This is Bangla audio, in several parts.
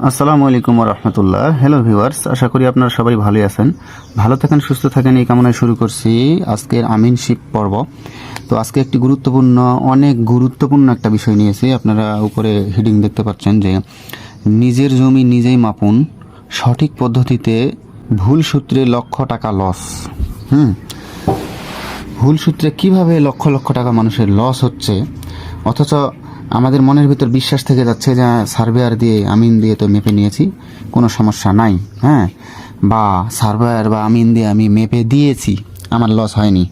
আসসালামু আলাইকুম ওয়া রাহমাতুল্লাহ। হ্যালো ভিউয়ার্স, আশা করি আপনারা সবাই ভালো আছেন, ভালো থাকেন, সুস্থ থাকেন এই কামনায় শুরু করছি আজকের আমিনশিপ পর্ব। তো আজকে একটি অনেক গুরুত্বপূর্ণ একটা বিষয় নিয়েছি। আপনারা উপরে হেডিং দেখতে পাচ্ছেন যে নিজের জমি নিজেই মাপুন, সঠিক পদ্ধতিতে ভুল সূত্রে লক্ষ টাকা লস। ভুল সূত্রে কিভাবে লক্ষ লক্ষ টাকা মানুষের লস হচ্ছে, অথচ আমাদের মনের ভিতর বিশ্বাস থেকে যাচ্ছে যে সার্ভেয়ার দিয়ে আমিন দিয়ে তো মেপে নিয়েছি, কোনো সমস্যা নাই, বা সার্ভেয়ার বা আমিন দিয়ে আমি মেপে দিয়েছি, আমার লস হয়নি।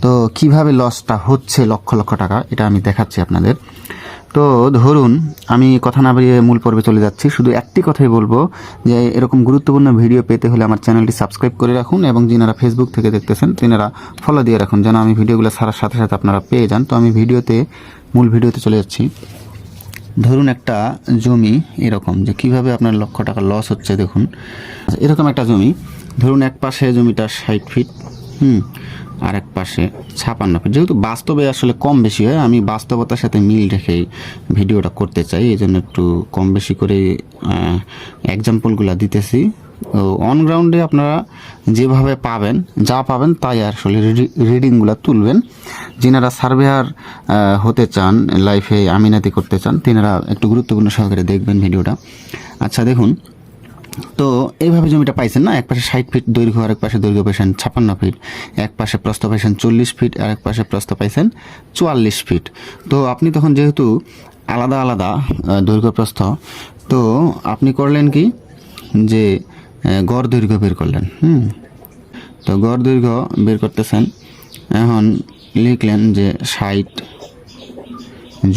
তো কিভাবে লসটা হচ্ছে লক্ষ লক্ষ টাকা, এটা আমি দেখাচ্ছি আপনাদের। তো ধরুন, আমি কথা না বাড়িয়ে মূল পর্বে চলে যাচ্ছি। শুধু একটি কথাই বলবো যে এরকম গুরুত্বপূর্ণ ভিডিও পেতে হলে আমার চ্যানেলটি সাবস্ক্রাইব করে রাখুন, এবং যিনারা ফেসবুক থেকে দেখতেছেন তিনারা ফলো দিয়ে রাখুন, যেন আমি ভিডিওগুলো ছাড়ার সাথে সাথে আপনারা পেয়ে যান। তো আমি মূল ভিডিওতে চলে যাচ্ছি। ধরুন একটা জমি এরকম, যে কিভাবে আপনার লক্ষ টাকা লস হচ্ছে দেখুন। এরকম একটা জমি, ধরুন এক পাশে জমিটা 60 ফিট, আর এক পাশে 56 ফিট। যেহেতু বাস্তবে আসলে কম বেশি হয়, আমি বাস্তবতার সাথে মিল রেখেই ভিডিওটা করতে চাই, এই জন্য একটু কম বেশি করে এক্সাম্পলগুলো দিতেছি। অন গ্রাউন্ডে আপনারা যেভাবে যা পাবেন তাই আসলে রিডিংগুলো তুলবেন। যিনারা সার্ভেয়ার হতে চান, লাইফে আমিনাতি করতে চান, তিনারা একটু গুরুত্বপূর্ণ সহকারে দেখবেন ভিডিওটা। আচ্ছা দেখুন, তো এইভাবে জমিটা পাইছেন না, এক পাশে 60 ফিট দৈর্ঘ্য, আর এক পাশে দৈর্ঘ্য পাইছেন 56 ফিট, এক পাশে প্রস্থ পাইছেন 40 ফিট, আর এক পাশে প্রস্থ পাইছেন 44 ফিট। তো আপনি তখন যেহেতু আলাদা আলাদা দৈর্ঘ্য প্রস্থ, তো আপনি করলেন কি যে গড় দৈর্ঘ্য বের করলেন। তো গড় দৈর্ঘ্য বের করতেছেন, এখন লিখলেন যে 60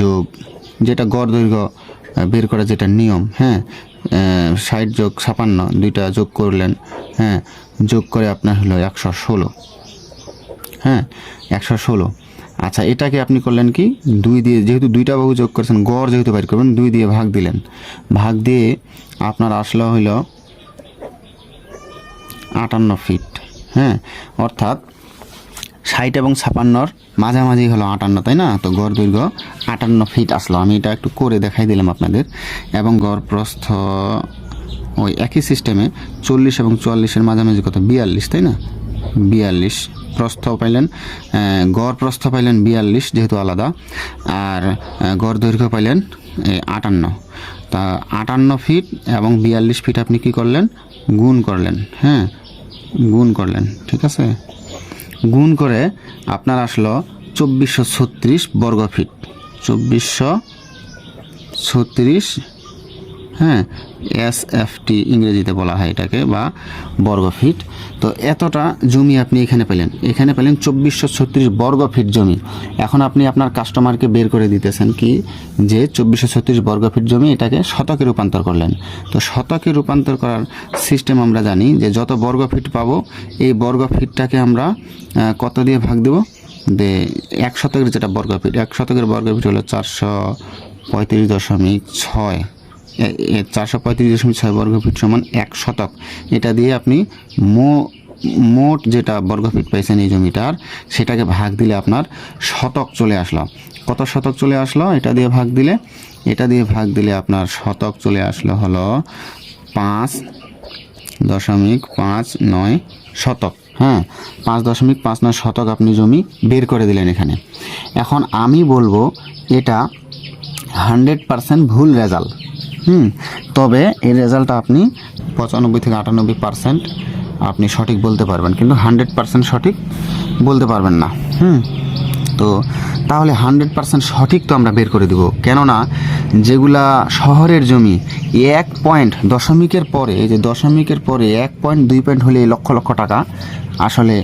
যোগ, যেটা গড় দৈর্ঘ্য বের করা যেটা নিয়ম, 60 যোগ 56 দুইটা যোগ করলেন, যোগ করে আপনার হলো 116। 116। আচ্ছা, এটাকে আপনি করলেন কি 2 দিয়ে, যেহেতু দুইটা বাহু যোগ করছেন, গড় যেহেতু বাইর করবেন, 2 দিয়ে ভাগ দিলেন। ভাগ দিয়ে আপনার আসলো হইল 58 ফিট। অর্থাৎ 60 এবং 56 মাঝামাঝি হলো 58, তাই না? তো গড় দৈর্ঘ্য 58 ফিট আসলো। আমি এটা একটু করে দেখাই দিলাম আপনাদের। এবং গড় প্রস্থ ওই একই সিস্টেমে 40 এবং 44-এর মাঝামাঝি কত, 42, তাই না? 42 প্রস্থ পাইলেন, গড় প্রস্থ পাইলেন 42 যেহেতু আলাদা, আর গড় দৈর্ঘ্য পাইলেন 58। তা 58 ফিট এবং 42 ফিট আপনি কি করলেন, গুণ করলেন। গুণ করলেন, ঠিক আছে? গুণ করে আপনার আসলো 2436 বর্গ ফিট। 2436, SFT ইংরেজিতে বলা হয় এটাকে, বা বর্গ ফিট। তো এতটা জমি আপনি এখানে পেলেন 2436 বর্গ ফিট জমি। এখন আপনি আপনার কাস্টমারকে বের করে দিতেছেন কি, যে 2436 বর্গ ফিট জমি, এটাকে শতকে রূপান্তর করলেন। তো শতকে রূপান্তর করার সিস্টেম আমরা জানি, যে যত বর্গ ফিট পাবো এই বর্গ ফিটটাকে আমরা কত দিয়ে ভাগ দেব, যে 1 শতকের যেটা বর্গ ফিট, 1 শতকের বর্গ ফিট হলো 435.6, 435.6 বর্গ ফিট সমান 1 শতক। এটা দিয়ে আপনি মোট যেটা বর্গ ফিট পাইছেন এই জমিটার, সেটাকে ভাগ দিলে আপনার শতক চলে আসলো। কত শতক চলে আসলো, এটা দিয়ে ভাগ দিলে আপনার শতক চলে আসলো হলো 5.59 শতক। 5.59 শতক আপনি জমি বের করে দিলেন এখানে। এখন আমি বলবো এটা 100% ভুল রেজাল্ট। তবে এই রেজাল্টটা আপনি 95 থেকে 98% আপনি সঠিক বলতে পারবেন, কিন্তু 100% সঠিক বলতে পারবেন না। তো তাহলে 100% সঠিক তো আমরা বের করে দেব, কেননা যেগুলা শহরের জমি 1 পয়েন্ট দশমিকের পরে, এই যে দশমিকের পরে 1 পয়েন্ট 2 পয়েন্ট হলে লক্ষ লক্ষ টাকা আসলে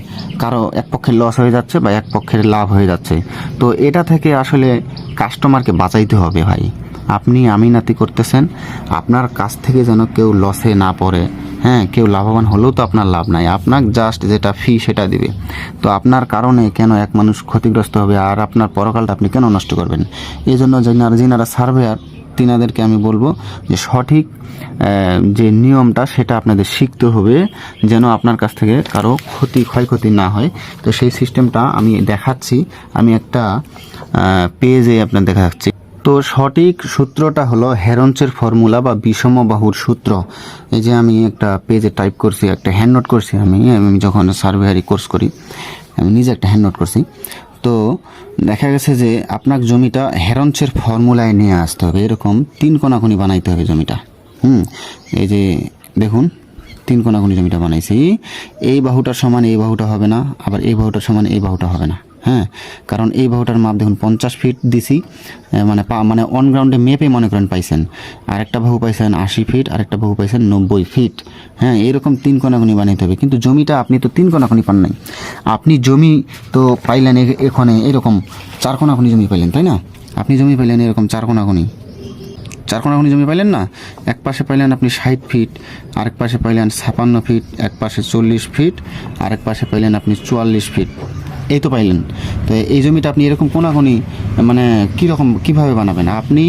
কারো এক পক্ষের লস হয়ে যাচ্ছে বা এক পক্ষের লাভ হয়ে যাচ্ছে। তো এটা থেকে আসলে কাস্টমারকে বাঁচাইতে হবে ভাই। আপনি আমিনাতি করতেছেন, আপনার কাছ থেকে যেন কেউ লসে না পড়ে। কেউ লাভবান হলেও তো আপনার লাভ নাই, আপনার জাস্ট যেটা ফি সেটা দিবে। তো আপনার কারণে কেন এক মানুষ ক্ষতিগ্রস্ত হবে, আর আপনার পরকালটা আপনি কেন নষ্ট করবেন? এই জন্য যিনারা সার্ভেয়ার, তিনাদেরকে আমি বলবো যে সঠিক যে নিয়মটা সেটা আপনাদের শিখতে হবে, যেন আপনার কাছ থেকে কারো ক্ষয়ক্ষতি না হয়। তো সেই সিস্টেমটা আমি দেখাচ্ছি, আমি একটা পেজে আপনার দেখাচ্ছি। তো সঠিক সূত্রটা হলো হেরনচের ফর্মুলা বা বিষমবাহুর সূত্র। এই যে আমি একটা পেজে টাইপ করছি, একটা হ্যান্ড নোট করছি, আমি যখন সার্ভেয়ারি কোর্স করি আমি নিজে একটা হ্যান্ড নোট করছি। তো দেখা গেছে যে আপনার জমিটা হেরনচের ফর্মুলায় নিয়ে আসতে হবে, এরকম 3 কোণাকুণি বানাইতে হবে জমিটা। এই যে দেখুন 3 কোণাকুণি জমিটা বানাইছি, এই বাহুটার সমান এই বাহুটা হবে না, আবার এই বাহুটার সমান এই বাহুটা হবে না। হ্যাঁ, কারণ এই বাহুটার মাপ দেখুন 50 ফিট দিছি, মানে অন গ্রাউন্ডে মেপে মনে করেন পাইছেন। আরেকটা বাহু পাইছেন 80 ফিট, আরেকটা বাহু পাইছেন 90 ফিট। হ্যাঁ, এরকম 3 কোণাকুণি বানাইতে হবে। কিন্তু জমিটা আপনি তো 3 কোণাকুণি পান নাই, আপনি জমি তো পাইলেন এখানে এরকম 4 কোণাকুণি জমি পাইলেন, তাই না? আপনি জমি পাইলেন এরকম 4 কোণাকুণি জমি পাইলেন না। এক পাশে পাইলেন আপনি 60 ফিট, আরেক পাশে পাইলেন 56 ফিট, এক পাশে 40 ফিট, আরেক পাশে পাইলেন আপনি 44 ফিট। এই তো পাইলেন। তো এই জমিটা আপনি এরকম কোণাকুণি মানে কীভাবে বানাবেন? আপনি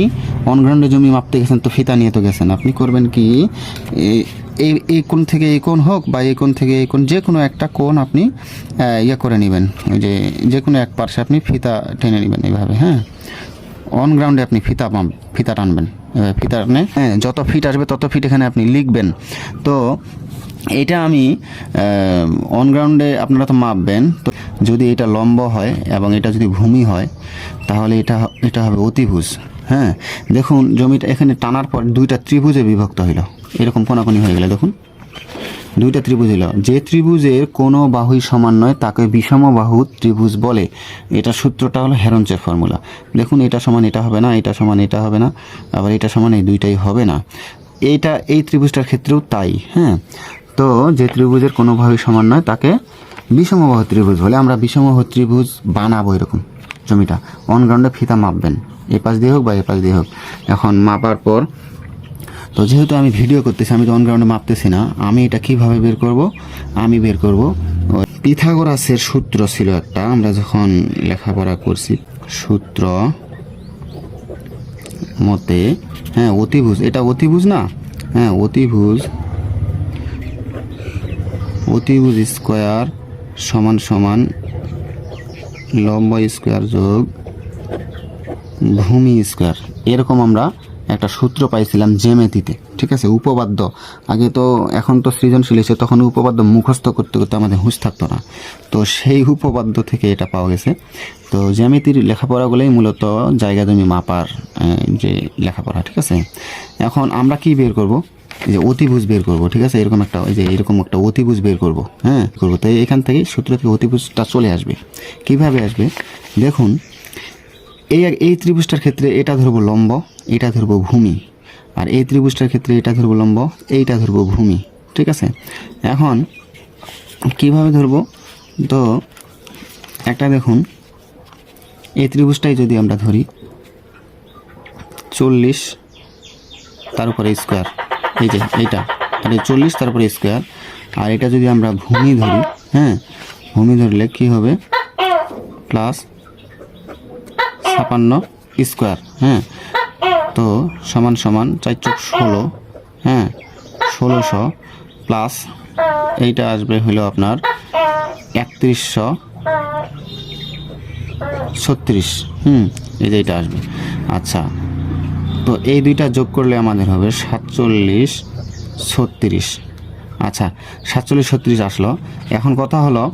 অনগ্রাউন্ডে জমি মাপতে গেছেন, তো ফিতা নিয়ে তো গেছেন। আপনি করবেন কি, এই কোণ থেকে এই কোণ হোক বা এই কোণ থেকে এই কোণ, যে কোনো একটা কোণ আপনি করে নেবেন। ওই যে কোনো এক পাশে আপনি ফিতা টেনে নেবেন এইভাবে। হ্যাঁ, অন গ্রাউন্ডে আপনি ফিতা টানবেন, ফিতা টানে যত ফিট আসবে তত ফিট এখানে আপনি লিখবেন। তো এটা আমি অন গ্রাউন্ডে আপনারা তো মাপবেন। তো যদি এটা লম্ব হয় এবং এটা যদি ভূমি হয় তাহলে এটা হবে অতিভুজ। হ্যাঁ, দেখুন জমিটা এখানে টানার পর 2টা ত্রিভুজে বিভক্ত হইল, এরকম কোণাকুণি হয়ে গেল। দেখুন 2টা ত্রিভুজ হইল, যে ত্রিভুজের কোনো বাহুই সমান নয় তাকে বিষমবাহু ত্রিভুজ বলে। এটা সূত্রটা হলো হেরনচের ফর্মুলা। দেখুন এটা সমান এটা হবে না, এটা সমান এটা হবে না, আবার এটা সমান এই দুইটাই হবে না। এই ত্রিভুজটার ক্ষেত্রেও তাই। হ্যাঁ, তো যে ত্রিভুজের কোনো বাহুই সমান নয় তাকে বিষমবাহু ত্রিভুজ বলে। আমরা বিষমবাহু ত্রিভুজ বানাবো এরকম জমিটা। অন গ্রাউন্ডে ফিতা মাপবেন, এ পাশ দিয়ে হোক বা এ পাশ দিয়ে হোক। এখন মাপার পর, তো যেহেতু আমি ভিডিও করতেছি, আমি তো অন গ্রাউন্ডে মাপতেছি না, আমি এটা কিভাবে বের করব? আমি বের করব পিথাগোরাসের সূত্র ছিল একটা, আমরা যখন লেখাপড়া করছি সূত্র মতে। হ্যাঁ, অতিভুজ, এটা অতিভুজ না? হ্যাঁ, অতিভুজ স্কোয়ার সমান লম্ব স্কোয়ার যোগ ভূমি স্কোয়ার, এরকম আমরা একটা সূত্র পাইছিলাম জ্যামিতিতে। ঠিক আছে, উপপাদ্য। আগে তো, এখন তো সৃজনশীল এসে, তখন উপপাদ্য মুখস্থ করতে করতে আমাদের হুঁশ থাকতো না। তো সেই উপপাদ্য থেকে এটা পাওয়া গেছে। তো জ্যামিতির লেখাপড়াগুলোই মূলত জায়গা জমি মাপার যে লেখাপড়া। ঠিক আছে, এখন আমরা কি বের করব? যে অতিভুজ বের করব। ঠিক আছে, এরকম একটা অতিভুজ বের করব। হ্যাঁ, করবো। তাই এখান থেকে সূত্র থেকে অতিভুজটা চলে আসবে। কিভাবে আসবে দেখুন, এই ত্রিভুজটার ক্ষেত্রে এটা ধরবো লম্ব, এটা ধরবো ভূমি, আর এই ত্রিভুজটার ক্ষেত্রে এটা ধরবো লম্ব, এইটা ধরবো ভূমি। ঠিক আছে, এখন কিভাবে ধরবো? তো একটা দেখুন, এই ত্রিভুজটাই যদি আমরা ধরি 40 তার উপরে স্কোয়ার, এই যে এইটা, আর এই 40 তার উপরে স্কোয়ার, আর এটা যদি আমরা ভূমি ধরি, হ্যাঁ, ভূমি ধরলে কি হবে? Plus 56 square. হ্যাঁ, তো সমান 4 × 16, হ্যাঁ, 1600 প্লাস এইটা আসবে হলো আপনার 3136। এই যে এটা আসবে। আচ্ছা, তো এই দুইটা যোগ করলে আমাদের হবে 4736। আচ্ছা, 4736 আসলো। এখন কথা হলো,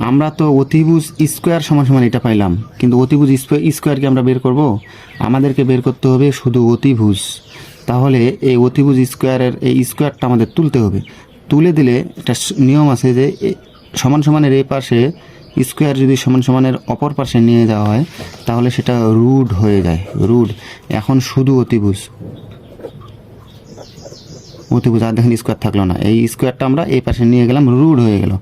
আমরা তো অতিভুজ স্কোয়ার সমান এটা পাইলাম, কিন্তু অতিভুজ স্কোয়ারকে আমরা বের করব, আমাদেরকে বের করতে হবে শুধু অতিভুজ। তাহলে এই অতিভুজ স্কোয়ারের এই স্কোয়ারটা আমাদের তুলতে হবে। তুলে দিলে একটা নিয়ম আছে যে সমানের এই পাশে স্কোয়ার যদি সমানের অপর পাশে নিয়ে যাওয়া হয় তাহলে সেটা রুট হয়ে যায়, রুট। এখন শুধু অতিভুজ, আর দেখেন স্কোয়ার থাকলো না, এই স্কোয়ারটা আমরা এই পাশে নিয়ে গেলাম, রুট হয়ে গেল।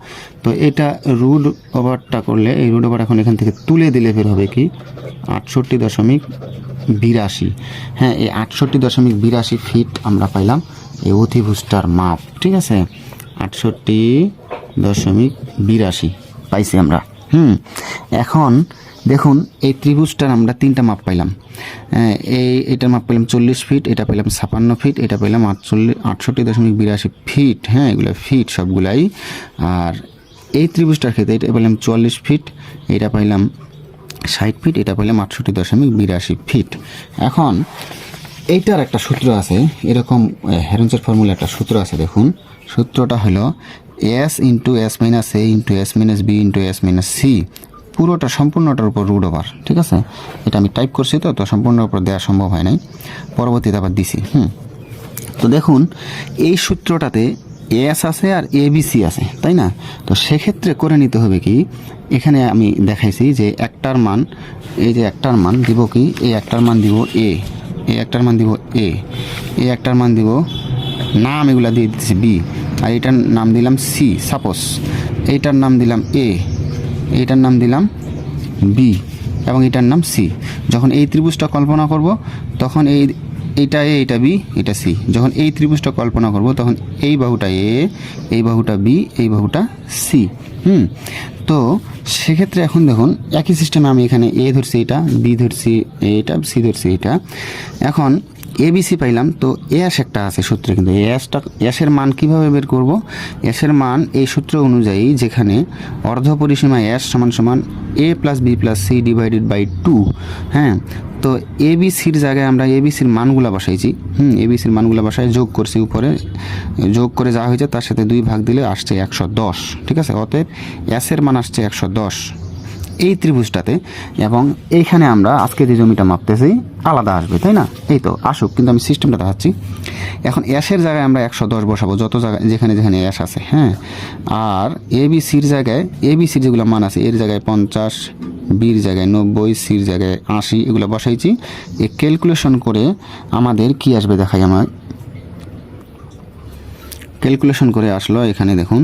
তো এটা রুট ওভারটা করলে, এই রুট ওভার এখন এখান থেকে তুলে দিলে বের হবে কি? 68.82। হ্যাঁ, এই 68.82 ফিট আমরা পাইলাম এই অতিভুজটার মাপ। ঠিক আছে, 68.82 পাইছি আমরা। এখন দেখুন, এই ত্রিভুজটার আমরা 3টা মাপ পাইলাম। এইটার মাপ পেলাম 40 ফিট, এটা পেলাম 56 ফিট, এটা পেলাম 68.82 ফিট। হ্যাঁ, এগুলো ফিট সবগুলাই। আর এই ত্রিভুজটার ক্ষেত্রে এটা পেলাম 44 ফিট, এটা পাইলাম 60 ফিট, এটা পাইলাম 68.82 ফিট। এখন এইটার একটা সূত্র আছে, এরকম হেরনচের ফর্মুলা একটা সূত্র আছে, দেখুন সূত্রটা হলো S into S minus A into S minus B into S minus C, পুরোটা সম্পূর্ণটার উপর রুট ওভার। ঠিক আছে, এটা আমি টাইপ করছি তো সম্পূর্ণের উপর দেওয়া সম্ভব হয় নাই, পরবর্তীতে আবার দিছি। তো দেখুন এই সূত্রটাতে এস আছে আর এবিসি আছে, তাই না? তো সেক্ষেত্রে করে নিতে হবে কি, এখানে আমি দেখাইছি যে একটার মান, এই যে একটার মান দিব কি, এই একটার মান দিব এ, এই একটার মান দিব এ, এই একটার মান দিব নাম এগুলা দিয়ে দিতেছি বি, আর এইটার নাম দিলাম সি সাপোজ, এইটার নাম দিলাম এ, এইটার নাম দিলাম বি এবং এটার নাম সি। যখন এই ত্রিভুজটা কল্পনা করব তখন এইটা এ, এইটা বি, এটা সি। যখন এই ত্রিভুজটা কল্পনা করব তখন এই বাহুটা এ, এই বাহুটা বি, এই বাহুটা সি। তো সেক্ষেত্রে এখন দেখুন একই সিস্টেমে আমি এখানে এ ধরছি, এটা বি ধরছি, এটা সি ধরছি, এটা। এখন এবিসি পাইলাম, তো এস একটা আছে সূত্রে, কিন্তু এসের মান কিভাবে বের করব? এসের মান এই সূত্র অনুযায়ী, যেখানে অর্ধ পরিসীমা এস সমান সমান A plus B plus C divided by 2। হ্যাঁ, তো এবিসির জায়গায় আমরা এবিসির মানগুলো বসাইছি। এবিসির মানগুলো বসায় যোগ করছি, উপরে যোগ করে যা হয়েছে তার সাথে 2 ভাগ দিলে আসছে 110। ঠিক আছে, অতএব এসের মান আসছে 110 এই ত্রিভুজটাতে। এবং এইখানে আমরা আজকে যে জমিটা মাপতেছি আলাদা আসবে, তাই না? এই তো আসুক, কিন্তু আমি সিস্টেমটা দেখাচ্ছি। এখন এসের জায়গায় আমরা 110 বসাবো, যত জায়গায় যেখানে যেখানে এস আছে। হ্যাঁ, আর এবিসির জায়গায়, এবিসির যেগুলো মান আছে, এর জায়গায় 50, বির জায়গায় 90, সির জায়গায় 80, এগুলো বসাইছি। এই ক্যালকুলেশন করে আমাদের কি আসবে দেখাই, আমার ক্যালকুলেশন করে আসলো এখানে দেখুন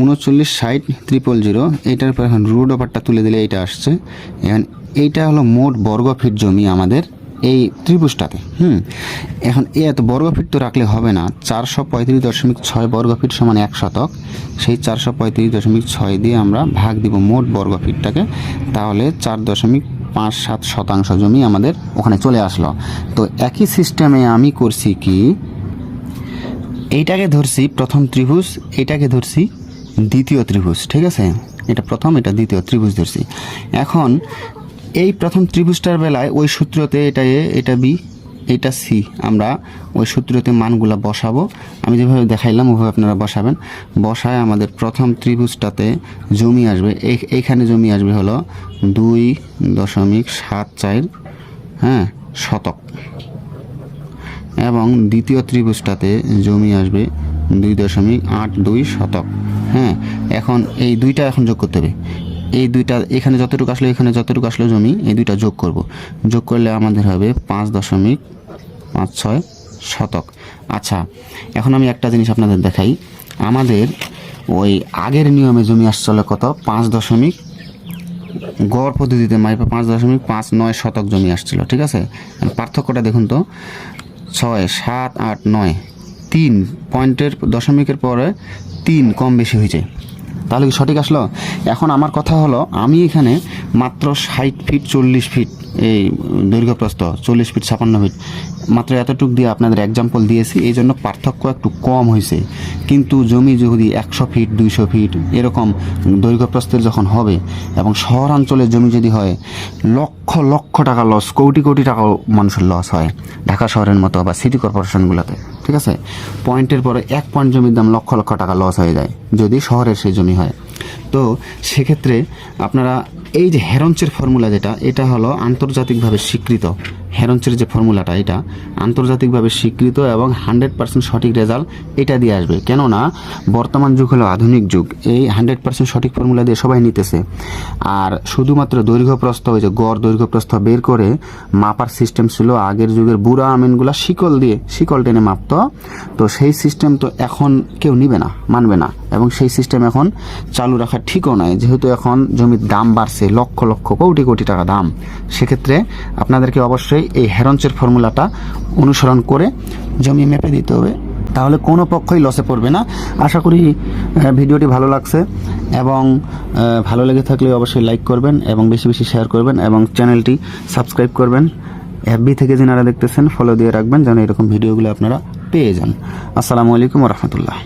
39, 60, 000। এইটার পর এখন রুট ওভারটা তুলে দিলে এইটা আসছে। এখন এইটা হলো মোট বর্গ ফিট জমি আমাদের এই ত্রিভুজটাতে। এখন এত বর্গ ফিট তো রাখলে হবে না, 435.6 বর্গ ফিট সমান 1 শতক। সেই 435.6 দিয়ে আমরা ভাগ দিব মোট বর্গ ফিটটাকে, তাহলে 4.57 শতাংশ জমি আমাদের ওখানে চলে আসলো। তো একই সিস্টেমে আমি করছি কি, এইটাকে ধরছি প্রথম ত্রিভুজ, এইটাকে ধরছি দ্বিতীয় ত্রিভুজ। ঠিক আছে, এটা প্রথম, এটা দ্বিতীয় ত্রিভুজ ধরছি। এখন এই প্রথম ত্রিভুজটার বেলায় ওই সূত্রতে এটা এ, এটা বি, এটা সি, আমরা ওই সূত্রতে মানগুলা বসাবো। আমি যেভাবে দেখাইলাম ওইভাবে আপনারা বসাবেন। বসায় আমাদের প্রথম ত্রিভুজটাতে জমি আসবে, এইখানে জমি আসবে হলো 2.74 শতক, এবং দ্বিতীয় ত্রিভুজটাতে জমি আসবে 2.82 শতক। এখন এই দুইটা এখন যোগ করতে হবে, এই দুইটা এখানে যতটুকু আসলো, এখানে যতটুকু আসলো জমি, এই দুইটা যোগ করব। যোগ করলে আমাদের হবে 5.56 শতক। আচ্ছা, এখন আমি একটা জিনিস আপনাদের দেখাই, আমাদের ওই আগের নিয়মে জমি আসছিল কত, 5 গড় পদ্ধতিতে 5.59 শতক জমি আসছিল। ঠিক আছে, পার্থক্যটা দেখুন তো, 6, 7, 8, 9, 3 পয়েন্টের দশমিকের পরে 3 কম বেশি হয়েছে, তাহলে কি সঠিক আসলো? এখন আমার কথা হলো, আমি এখানে মাত্র 60 ফিট 40 ফিট এই দৈর্ঘ্য প্রস্থ, 40 ফিট 56 ফিট, মাত্র এতটুকু দিয়ে আপনাদের এক্সাম্পল দিয়েছি, এই জন্য পার্থক্য একটু কম হয়েছে। কিন্তু জমি যদি 100 ফিট 200 ফিট এরকম দৈর্ঘ্য প্রস্থের যখন হবে, এবং শহরাঞ্চলের জমি যদি হয়, লক্ষ লক্ষ টাকা লস, কোটি কোটি টাকা মানুষের লস হয় ঢাকা শহরের মতো বা সিটি কর্পোরেশনগুলোতে। ঠিক আছে, পয়েন্টের পরে 1 পয়েন্ট জমির দাম লক্ষ লক্ষ টাকা লস হয়ে যায় যদি শহরের সেই জমি হয়। তো সেক্ষেত্রে আপনারা এই যে হেরনচের ফর্মুলা, যেটা এটা হলো আন্তর্জাতিকভাবে স্বীকৃত, হেরনচের যে ফর্মুলাটা এটা আন্তর্জাতিকভাবে স্বীকৃত এবং 100% সঠিক রেজাল্ট এটা দিয়ে আসবে। কেননা বর্তমান যুগ হলো আধুনিক যুগ, এই 100% সঠিক ফর্মুলা দিয়ে সবাই নিতেছে। আর শুধুমাত্র দৈর্ঘ্য প্রস্থ, ওই যে গড় দৈর্ঘ্য প্রস্থ বের করে মাপার সিস্টেম ছিল আগের যুগের বুড়া আমিনগুলা শিকল টেনে মাপত। তো সেই সিস্টেম তো এখন কেউ নিবে না, মানবে না, এবং সেই সিস্টেম এখন চালু রাখা ঠিকও নয়, যেহেতু এখন জমির দাম বাড়ছে, লক্ষ লক্ষ কোটি কোটি টাকা দাম। সেক্ষেত্রে আপনাদেরকে অবশ্যই এই হেরনচের ফর্মুলাটা অনুসরণ করে জমি মেপে দিতে হবে, তাহলে কোনো পক্ষই লসে পড়বে না। আশা করি ভিডিওটি ভালো লাগছে, এবং ভালো লেগে থাকলে অবশ্যই লাইক করবেন এবং বেশি বেশি শেয়ার করবেন, এবং চ্যানেলটি সাবস্ক্রাইব করবেন। এফবি থেকে যারা দেখতেছেন ফলো দিয়ে রাখবেন, যেন এরকম ভিডিওগুলো আপনারা পেয়ে যান। আসসালামু আলাইকুম ওয়া রাহমাতুল্লাহ।